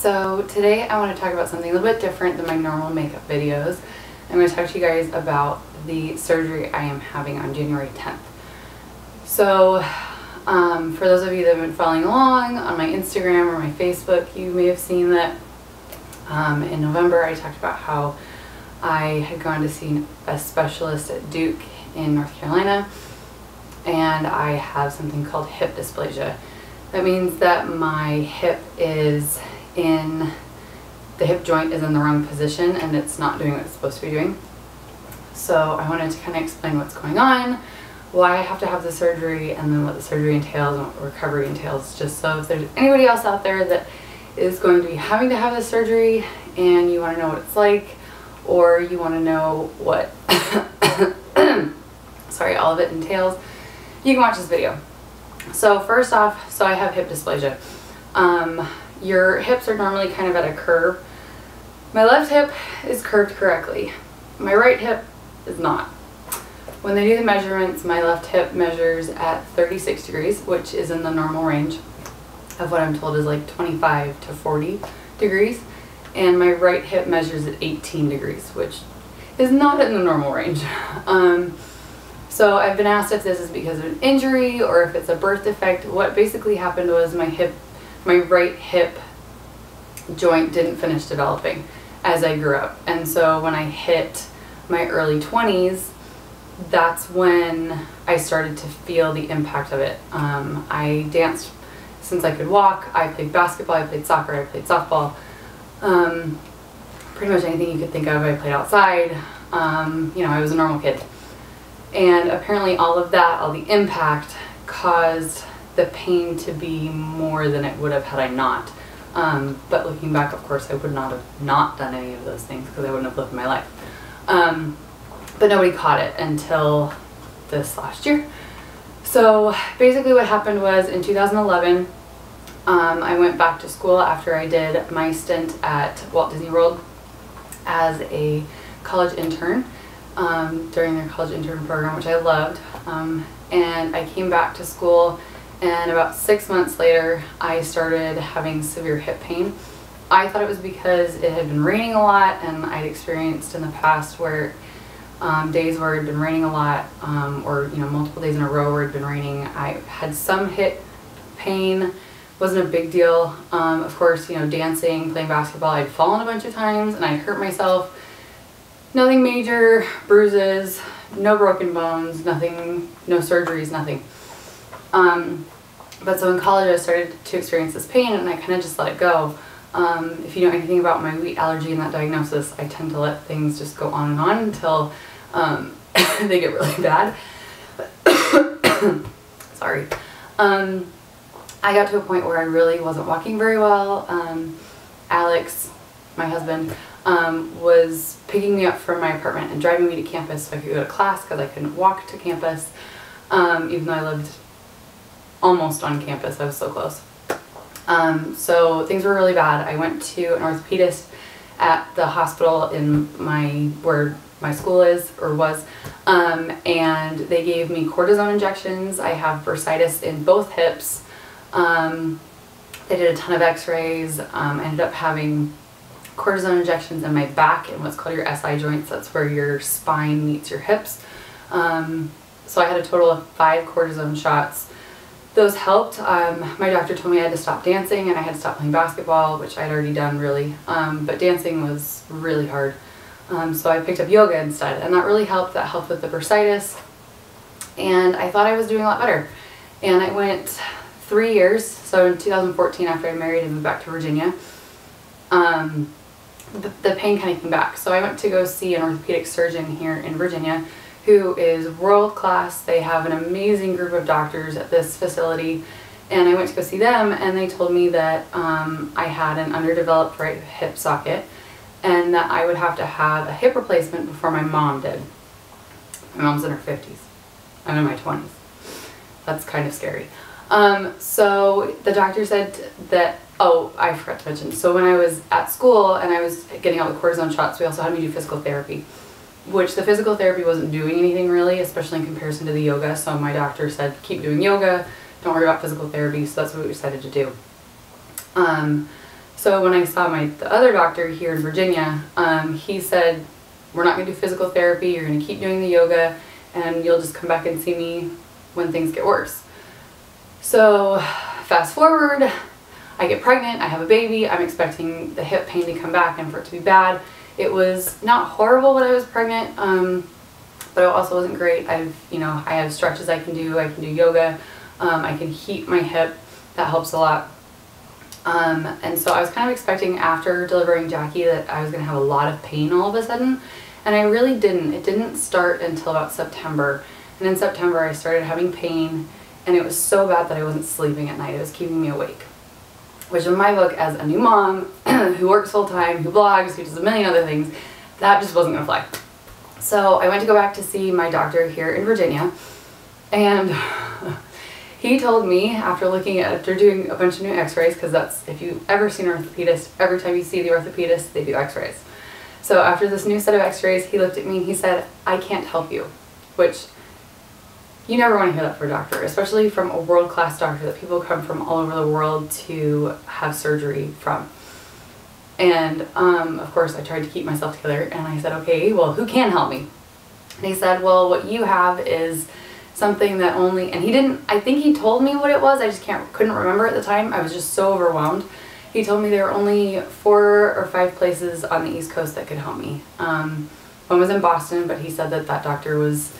So today I want to talk about something a little bit different than my normal makeup videos. I'm going to talk to you guys about the surgery I am having on January 10th. So for those of you that have been following along on my Instagram or my Facebook, you may have seen that in November I talked about how I had gone to see a specialist at Duke in North Carolina, and I have something called hip dysplasia. That means that my hip joint is in the wrong position and it's not doing what it's supposed to be doing. So I wanted to kind of explain what's going on, why I have to have the surgery, and then what the surgery entails and what recovery entails, just so if there's anybody else out there that is going to be having to have this surgery and you want to know what it's like, or you want to know what sorry, all of it entails, you can watch this video. So first off, so I have hip dysplasia. Your hips are normally kind of at a curve. My left hip is curved correctly. My right hip is not. When they do the measurements, my left hip measures at 36 degrees, which is in the normal range of what I'm told is like 25 to 40 degrees. And my right hip measures at 18 degrees, which is not in the normal range. So I've been asked if this is because of an injury or if it's a birth defect. What basically happened was my right hip joint didn't finish developing as I grew up. And so when I hit my early 20s, that's when I started to feel the impact of it. I danced since I could walk. I played basketball, I played soccer, I played softball. Pretty much anything you could think of, I played outside. You know, I was a normal kid. And apparently all of that, all the impact, caused the pain to be more than it would have had I not. But looking back, of course, I would not have not done any of those things because I wouldn't have lived my life. But nobody caught it until this last year. So basically what happened was in 2011, I went back to school after I did my stint at Walt Disney World as a college intern. During their college intern program, which I loved, and I came back to school, and about 6 months later I started having severe hip pain. I thought it was because it had been raining a lot, and I'd experienced in the past where days where it had been raining a lot, or multiple days in a row where it had been raining. I had some hip pain, wasn't a big deal. Of course, dancing, playing basketball, I'd fallen a bunch of times and I hurt myself. Nothing major, bruises, no broken bones, nothing, no surgeries, nothing. But so in college I started to experience this pain and I kind of just let it go. If you know anything about my wheat allergy and that diagnosis, I tend to let things just go on and on until they get really bad. Sorry. I got to a point where I really wasn't walking very well. Alex, my husband, was picking me up from my apartment and driving me to campus so I could go to class because I couldn't walk to campus, even though I lived almost on campus. I was so close. So things were really bad. I went to an orthopedist at the hospital in where my school is or was, and they gave me cortisone injections. I have bursitis in both hips. They did a ton of x-rays. I ended up having cortisone injections in my back and what's called your SI joints. That's where your spine meets your hips. So I had a total of 5 cortisone shots. Those helped. My doctor told me I had to stop dancing and I had to stop playing basketball, which I'd already done really. But dancing was really hard. So I picked up yoga instead, and that really helped. That helped with the bursitis. And I thought I was doing a lot better. And I went 3 years. So in 2014, after I married and moved back to Virginia, the pain kind of came back. So I went to go see an orthopedic surgeon here in Virginia who is world class. They have an amazing group of doctors at this facility, and I went to go see them, and they told me that I had an underdeveloped right hip socket and that I would have to have a hip replacement before my mom did. My mom's in her 50s. I'm in my 20s. That's kind of scary. So the doctor said that, oh, I forgot to mention, so when I was at school and I was getting all the cortisone shots, we also had me do physical therapy, which the physical therapy wasn't doing anything really, especially in comparison to the yoga. So my doctor said, keep doing yoga, don't worry about physical therapy. So that's what we decided to do. So when I saw the other doctor here in Virginia, he said, we're not going to do physical therapy, you're going to keep doing the yoga, and you'll just come back and see me when things get worse. So fast forward, I get pregnant, I have a baby, I'm expecting the hip pain to come back and for it to be bad. It was not horrible when I was pregnant, but it also wasn't great. I have stretches I can do yoga, I can heat my hip, that helps a lot. And so I was kind of expecting after delivering Jackie that I was going to have a lot of pain all of a sudden, and I really didn't. It didn't start until about September, and in September I started having pain, and it was so bad that I wasn't sleeping at night. It was keeping me awake, which in my book, as a new mom who works full-time, who blogs, who does a million other things, that just wasn't going to fly. So I went to go back to see my doctor here in Virginia, and he told me, after doing a bunch of new x-rays, because that's, if you've ever seen an orthopedist, every time you see the orthopedist, they do x-rays. So after this new set of x-rays, he looked at me and he said, I can't help you, which you never want to hear that from a doctor, especially from a world-class doctor that people come from all over the world to have surgery from. And of course I tried to keep myself together, and I said, okay, well, who can help me? And he said, well, what you have is something that only, and he didn't, I think he told me what it was, I just couldn't remember at the time. I was just so overwhelmed. He told me there were only 4 or 5 places on the East Coast that could help me. One was in Boston, but he said that that doctor was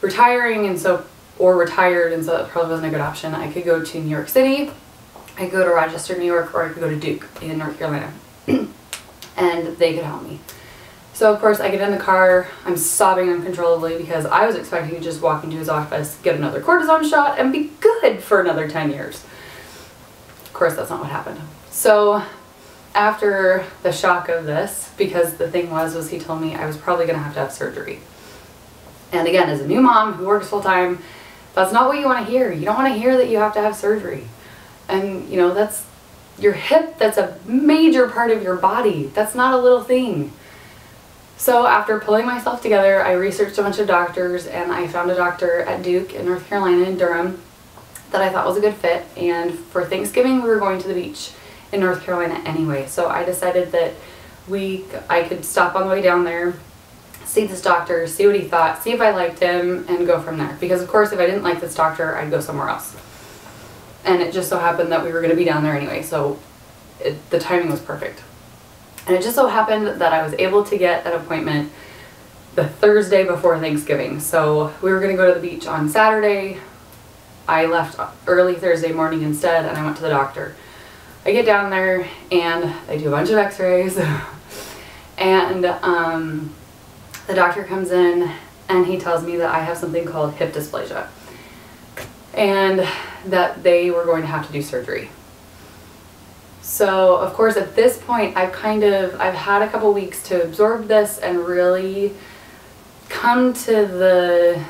retiring, and so, or retired, and so that probably wasn't a good option. I could go to New York City, I could go to Rochester, New York, or I could go to Duke in North Carolina, and they could help me. So of course I get in the car, I'm sobbing uncontrollably because I was expecting to just walk into his office, get another cortisone shot, and be good for another 10 years. Of course that's not what happened. So after the shock of this, because the thing was he told me I was probably going to have surgery. And again, as a new mom who works full-time, that's not what you want to hear. You don't want to hear that you have to have surgery. And you know, that's your hip, that's a major part of your body. That's not a little thing. So after pulling myself together, I researched a bunch of doctors, and I found a doctor at Duke in North Carolina in Durham that I thought was a good fit. And for Thanksgiving, we were going to the beach in North Carolina anyway. So I decided that I could stop on the way down there, see this doctor, see what he thought, see if I liked him, and go from there. Because of course, if I didn't like this doctor, I'd go somewhere else. And it just so happened that we were going to be down there anyway, so the timing was perfect. And it just so happened that I was able to get an appointment the Thursday before Thanksgiving. So we were going to go to the beach on Saturday. I left early Thursday morning instead, and I went to the doctor. I get down there, and they do a bunch of x-rays, and the doctor comes in, and he tells me that I have something called hip dysplasia, and that they were going to have to do surgery. So of course at this point I've had a couple weeks to absorb this and really come to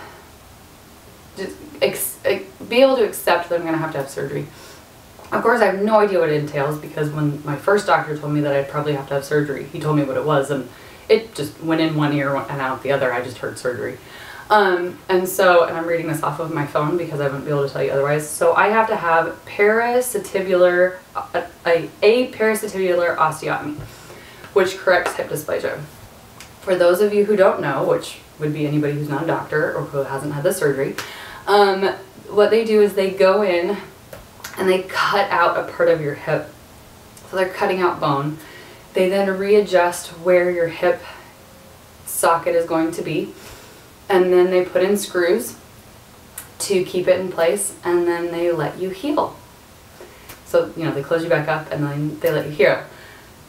be able to accept that I'm going to have surgery. Of course I have no idea what it entails, because when my first doctor told me that I'd probably have to have surgery, he told me what it was, and it just went in one ear and out the other. I just heard surgery. And I'm reading this off of my phone because I wouldn't be able to tell you otherwise. So I have to have a paracitibular osteotomy, which corrects hip dysplasia. For those of you who don't know, which would be anybody who's not a doctor or who hasn't had the surgery, what they do is they go in and they cut out a part of your hip. So they're cutting out bone. They then readjust where your hip socket is going to be. And then they put in screws to keep it in place, and then they let you heal. So, you know, they close you back up and then they let you heal.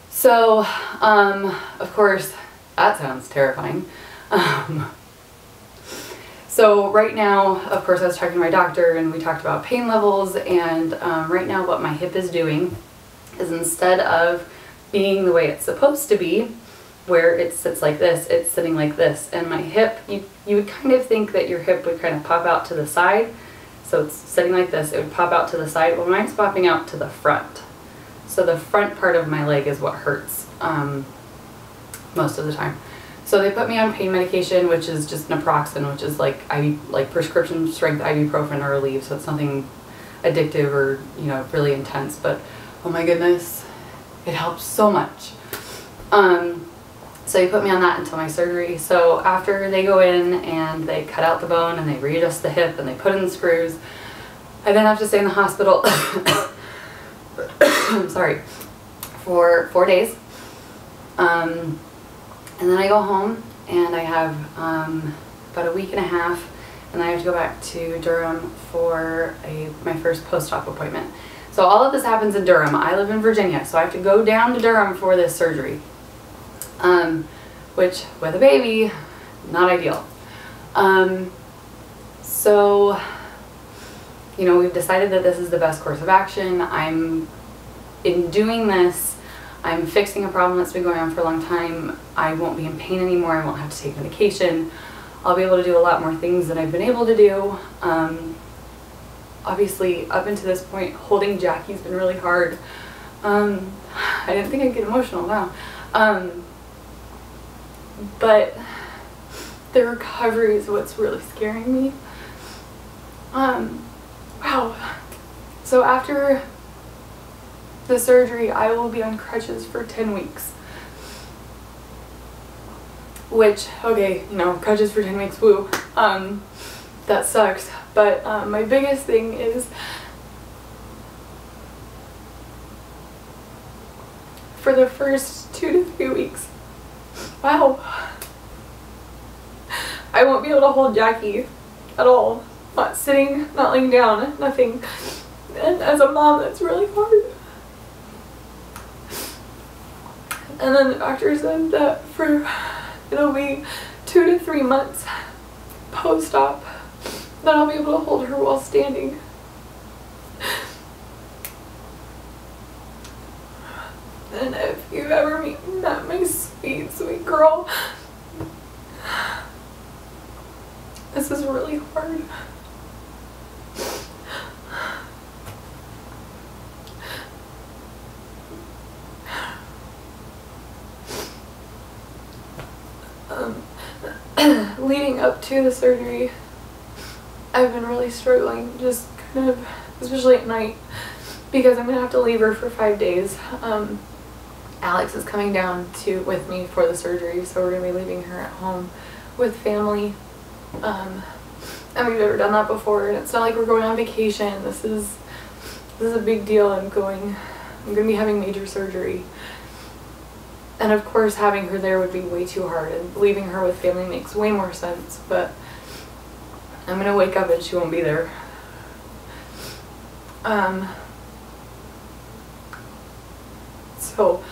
So, of course, that sounds terrifying. So right now, of course, I was talking to my doctor and we talked about pain levels, and right now what my hip is doing is, instead of being the way it's supposed to be, where it sits like this, it's sitting like this. And my hip, you would kind of think that your hip would kind of pop out to the side. So it's sitting like this, it would pop out to the side. Well, mine's popping out to the front. So the front part of my leg is what hurts most of the time. So they put me on pain medication, which is just naproxen, which is like prescription strength ibuprofen or Aleve. So it's nothing addictive or, you know, really intense. But oh my goodness, It helps so much. So he put me on that until my surgery. So after they go in and they cut out the bone and they readjust the hip and they put in the screws, I then have to stay in the hospital sorry, for 4 days. And then I go home and I have about a week and a half, and then I have to go back to Durham for my first post-op appointment. So all of this happens in Durham. I live in Virginia, so I have to go down to Durham for this surgery. Which, with a baby, not ideal. So, you know, we've decided that this is the best course of action. In doing this, I'm fixing a problem that's been going on for a long time. I won't be in pain anymore. I won't have to take medication. I'll be able to do a lot more things than I've been able to do. Obviously, up until this point, holding Jackie's been really hard. I didn't think I'd get emotional, wow. But the recovery is what's really scaring me. Wow. So after the surgery, I will be on crutches for 10 weeks. Which, okay, you know, crutches for 10 weeks, woo. That sucks. But my biggest thing is for the first 2 to 3 weeks, wow, I won't be able to hold Jackie at all. Not sitting, not laying down, nothing. And as a mom, that's really hard. And then the doctor said that it'll be 2 to 3 months post-op that I'll be able to hold her while standing. And if you've ever met my sweet, sweet girl, this is really hard. Leading up to the surgery, I've been really struggling, just kind of, especially at night, because I'm going to have to leave her for 5 days. Alex is coming down with me for the surgery, so we're going to be leaving her at home with family. And we've never done that before, and it's not like we're going on vacation. This is a big deal. I'm going to be having major surgery. And of course, having her there would be way too hard, and leaving her with family makes way more sense, but I'm going to wake up and she won't be there. So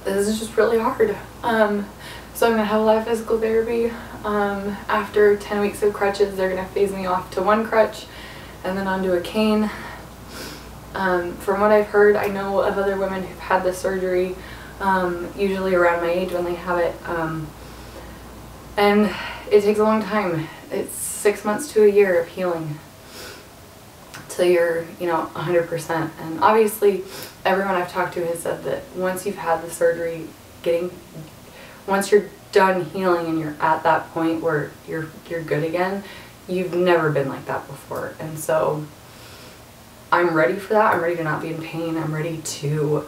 this is just really hard. So I'm going to have a lot of physical therapy. After 10 weeks of crutches, they're going to phase me off to 1 crutch and then onto a cane. From what I've heard, I know of other women who've had this surgery, usually around my age when they have it, and it takes a long time. It's 6 months to a year of healing till you're, you know, 100%. And obviously, everyone I've talked to has said that once you've had the surgery, once you're done healing and you're at that point where you're good again, you've never been like that before. And so I'm ready for that. I'm ready to not be in pain. I'm ready to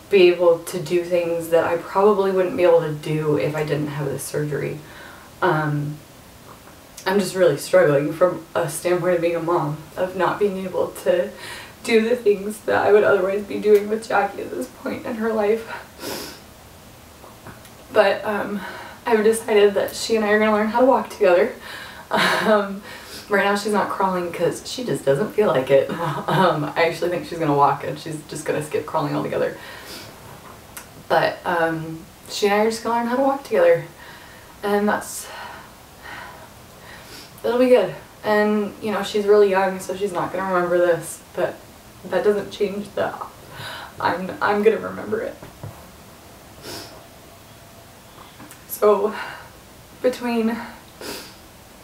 be able to do things that I probably wouldn't be able to do if I didn't have this surgery. I'm just really struggling from a standpoint of being a mom, of not being able to do the things that I would otherwise be doing with Jackie at this point in her life. But I've decided that she and I are going to learn how to walk together. Right now she's not crawling because she just doesn't feel like it. I actually think she's going to walk and she's just going to skip crawling altogether. But she and I are just going to learn how to walk together. And that'll be good. And, you know, she's really young, so she's not going to remember this. But that doesn't change that I'm going to remember it. So, between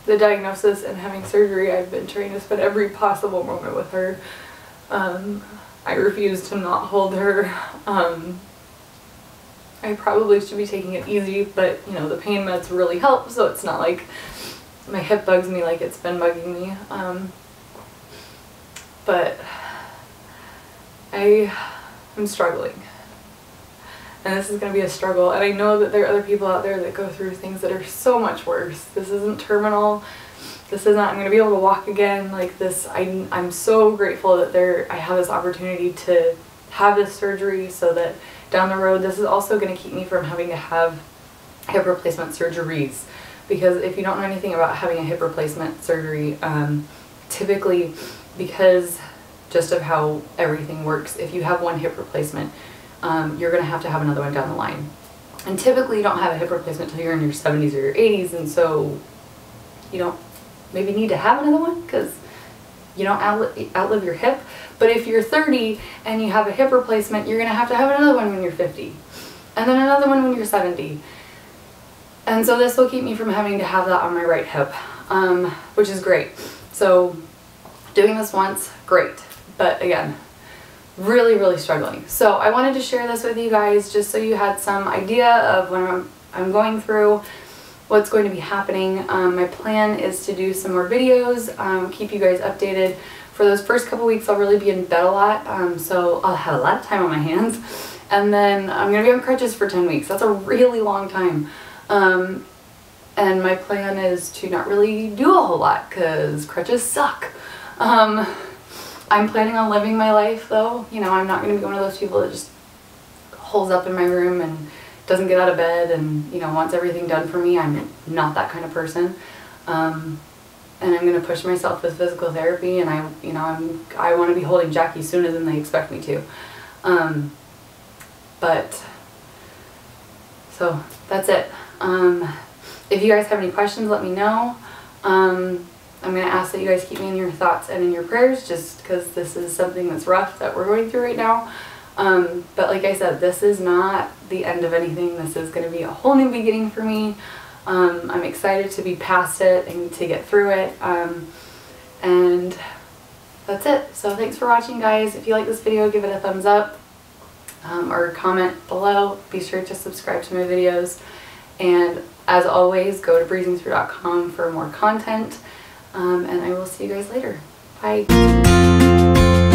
the diagnosis and having surgery, I've been trying to spend every possible moment with her. I refuse to not hold her. I probably should be taking it easy, but, you know, the pain meds really help, so it's not like my hip bugs me like it's been bugging me. But I'm struggling. And this is going to be a struggle, and I know that there are other people out there that go through things that are so much worse. This isn't terminal. This is not, I'm going to be able to walk again like this. I'm so grateful that I have this opportunity to have this surgery so that down the road, this is also going to keep me from having to have hip replacement surgeries. Because if you don't know anything about having a hip replacement surgery, typically, because just of how everything works, if you have one hip replacement, you're going to have another one down the line. And typically you don't have a hip replacement until you're in your 70s or your 80s, and so you don't maybe need to have another one because you don't outlive your hip. But if you're 30 and you have a hip replacement, you're going to have another one when you're 50, and then another one when you're 70. And so this will keep me from having to have that on my right hip, which is great. So doing this once, great. But again, really, really struggling. So I wanted to share this with you guys just so you had some idea of what I'm going through, what's going to be happening. My plan is to do some more videos, keep you guys updated. For those first couple weeks, I'll really be in bed a lot, so I'll have a lot of time on my hands. And then I'm going to be on crutches for 10 weeks. That's a really long time. And my plan is to not really do a whole lot because crutches suck. I'm planning on living my life though. You know, I'm not going to be one of those people that just holes up in my room and doesn't get out of bed and, you know, wants everything done for me. I'm not that kind of person. And I'm going to push myself with physical therapy, and I want to be holding Jackie sooner than they expect me to. So that's it. If you guys have any questions, let me know. I'm going to ask that you guys keep me in your thoughts and in your prayers, just because this is something that's rough that we're going through right now. But like I said, this is not the end of anything. This is going to be a whole new beginning for me. I'm excited to be past it and to get through it. And that's it. So thanks for watching, guys. If you like this video, give it a thumbs up, or comment below. Be sure to subscribe to my videos. And as always, go to breezingthrough.com for more content. And I will see you guys later. Bye.